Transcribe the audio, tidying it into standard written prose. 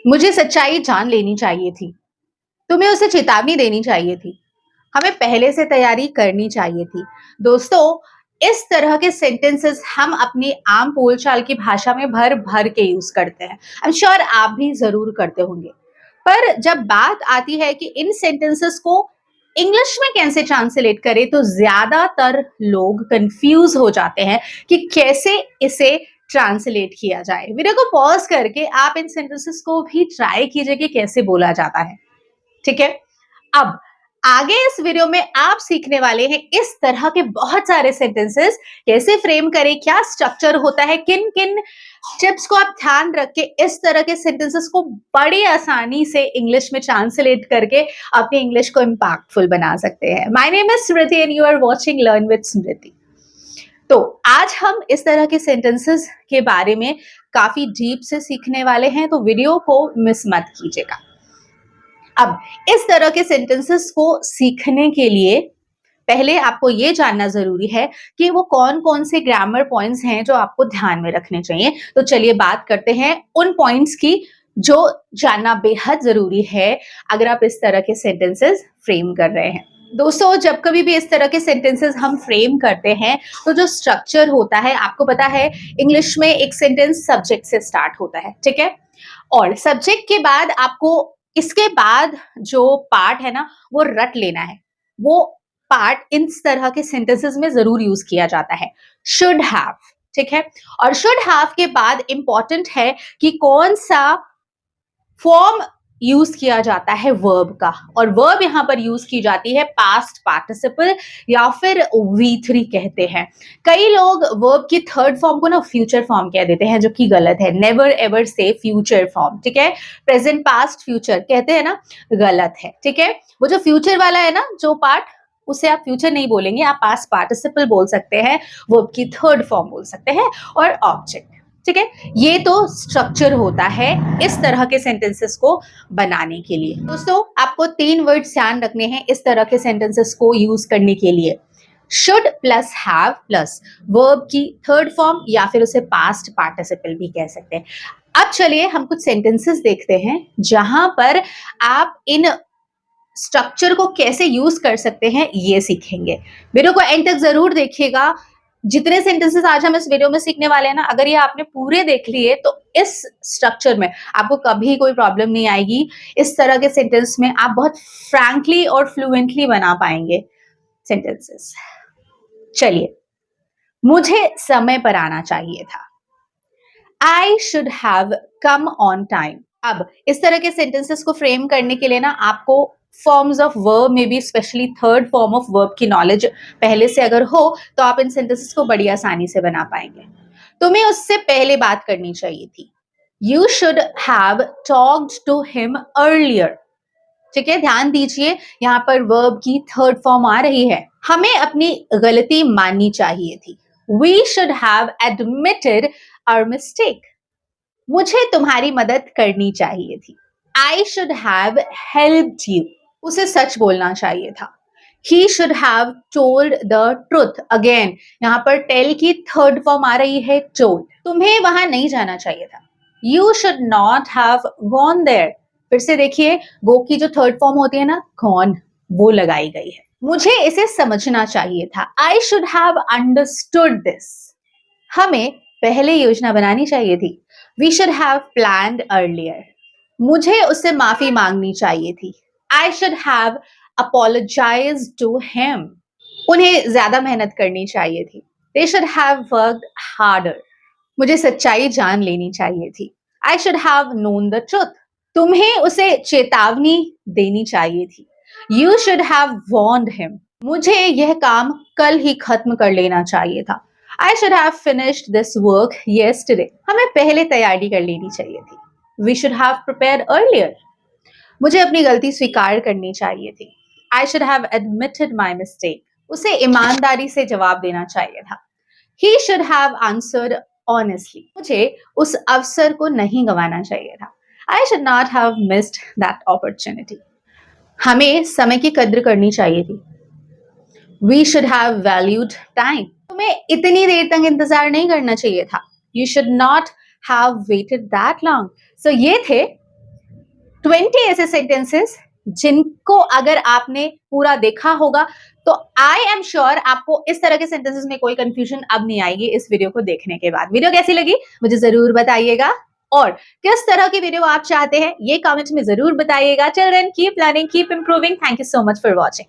मुझे सच्चाई जान लेनी चाहिए थी। तुम्हें उसे चेतावनी देनी चाहिए थी। हमें पहले से तैयारी करनी चाहिए थी। दोस्तों, इस तरह के सेंटेंसेस हम अपनी आम बोलचाल की भाषा में भर भर के यूज करते हैं। आई एम श्योर आप भी जरूर करते होंगे। पर जब बात आती है कि इन सेंटेंसेस को इंग्लिश में कैसे ट्रांसलेट करें, तो ज्यादातर लोग कंफ्यूज हो जाते हैं कि कैसे इसे ट्रांसलेट किया जाए। वीडियो को पॉज करके आप इन सेंटेंसेस को भी ट्राई कीजिए कि कैसे बोला जाता है। ठीक है, अब आगे इस वीडियो में आप सीखने वाले हैं इस तरह के बहुत सारे सेंटेंसेस कैसे फ्रेम करें, क्या स्ट्रक्चर होता है, किन किन टिप्स को आप ध्यान रख के इस तरह के सेंटेंसेस को बड़ी आसानी से इंग्लिश में ट्रांसलेट करके अपनी इंग्लिश को इम्पैक्टफुल बना सकते हैं। My name is Smriti and you are watching learn with Smriti. तो आज हम इस तरह के सेंटेंसेस के बारे में काफी डीप से सीखने वाले हैं, तो वीडियो को मिस मत कीजिएगा। अब इस तरह के सेंटेंसेस को सीखने के लिए पहले आपको ये जानना जरूरी है कि वो कौन कौन से ग्रामर पॉइंट्स हैं जो आपको ध्यान में रखने चाहिए। तो चलिए बात करते हैं उन पॉइंट्स की जो जानना बेहद जरूरी है अगर आप इस तरह के सेंटेंसेस फ्रेम कर रहे हैं। दोस्तों, जब कभी भी इस तरह के सेंटेंसेस हम फ्रेम करते हैं तो जो स्ट्रक्चर होता है, आपको पता है इंग्लिश में एक सेंटेंस सब्जेक्ट से स्टार्ट होता है, ठीक है, और सब्जेक्ट के बाद आपको इसके बाद जो पार्ट है ना वो रट लेना है। वो पार्ट इस तरह के सेंटेंसेस में जरूर यूज किया जाता है, शुड हैव, ठीक है। और शुड हैव के बाद इंपॉर्टेंट है कि कौन सा फॉर्म यूज किया जाता है वर्ब का, और वर्ब यहां पर यूज की जाती है पास्ट पार्टिसिपल या फिर V3 कहते हैं। कई लोग वर्ब की थर्ड फॉर्म को ना फ्यूचर फॉर्म कह देते हैं, जो कि गलत है। नेवर एवर से फ्यूचर फॉर्म, ठीक है। प्रेजेंट पास्ट फ्यूचर कहते हैं ना, गलत है, ठीक है। वो जो फ्यूचर वाला है ना जो पार्ट, उसे आप फ्यूचर नहीं बोलेंगे, आप पास्ट पार्टिसिपल बोल सकते हैं, वर्ब की थर्ड फॉर्म बोल सकते हैं, और ऑब्जेक्ट, ठीक है। ये तो स्ट्रक्चर होता है इस तरह के सेंटेंसेस को बनाने के लिए। दोस्तों, आपको 3 वर्ड्स ध्यान रखने हैं इस तरह के सेंटेंसेस को यूज करने के लिए। Should plus have plus verb की थर्ड फॉर्म, या फिर उसे पास्ट पार्टिसिपल भी कह सकते हैं। अब चलिए हम कुछ सेंटेंसेस देखते हैं जहां पर आप इन स्ट्रक्चर को कैसे यूज कर सकते हैं, ये सीखेंगे। वीडियो को एंड तक जरूर देखिएगा। जितने सेंटेंसेस आज हम इस वीडियो में सीखने वाले हैं ना, अगर ये आपने पूरे देख लिए तो इस स्ट्रक्चर में आपको कभी कोई प्रॉब्लम नहीं आएगी। इस तरह के सेंटेंस में आप बहुत फ्रैंकली और फ्लुएंटली बना पाएंगे सेंटेंसेस। चलिए, मुझे समय पर आना चाहिए था। I should have come on time. अब इस तरह के सेंटेंसेस को फ्रेम करने के लिए ना आपको फॉर्म्स ऑफ वर्ब में भी specially third form of verb की नॉलेज पहले से अगर हो तो आप इन सेंटेंसेस को बड़ी आसानी से बना पाएंगे। तुम्हें उससे पहले बात करनी चाहिए थी। You should have talked to him earlier, ठीक है। ध्यान दीजिए, यहाँ पर वर्ब की थर्ड फॉर्म आ रही है। हमें अपनी गलती माननी चाहिए थी। We should have admitted our mistake. मुझे तुम्हारी मदद करनी चाहिए थी। I should have helped you. उसे सच बोलना चाहिए था। He should have told the truth. Again यहाँ पर टेल की थर्ड फॉर्म आ रही है टोल्ड। तुम्हें वहां नहीं जाना चाहिए था। You should not have gone there. फिर से देखिए, गो की जो थर्ड फॉर्म होती है ना, गॉन, वो लगाई गई है। मुझे इसे समझना चाहिए था। I should have understood this. हमें पहले योजना बनानी चाहिए थी। We should have planned earlier. मुझे उससे माफी मांगनी चाहिए थी। I should have apologised to him. उन्हें ज्यादा मेहनत करनी चाहिए थी। They should have worked harder. मुझे सच्चाई जान लेनी चाहिए थी। I should have known the truth. तुम्हें उसे चेतावनी देनी चाहिए थी। You should have warned him. मुझे यह काम कल ही खत्म कर लेना चाहिए था। I should have finished this work yesterday. हमें पहले तैयारी कर लेनी चाहिए थी। We should have prepared earlier. मुझे अपनी गलती स्वीकार करनी चाहिए थी। I should have admitted my mistake. उसे ईमानदारी से जवाब देना चाहिए था। He should have answered honestly. मुझे उस अवसर को नहीं गंवाना चाहिए था। I should not have missed that opportunity. हमें समय की कद्र करनी चाहिए थी। We should have valued time. तुम्हें इतनी देर तक इंतजार नहीं करना चाहिए था। You should not have waited that long. So ये थे 20 ऐसे सेंटेंसेस जिनको अगर आपने पूरा देखा होगा तो आई एम श्योर आपको इस तरह के सेंटेंसेस में कोई कंफ्यूजन अब नहीं आएगी इस वीडियो को देखने के बाद। वीडियो कैसी लगी मुझे जरूर बताइएगा और किस तरह की वीडियो आप चाहते हैं ये कमेंट में जरूर बताइएगा। Till then keep learning, keep improving. Thank you so much for watching.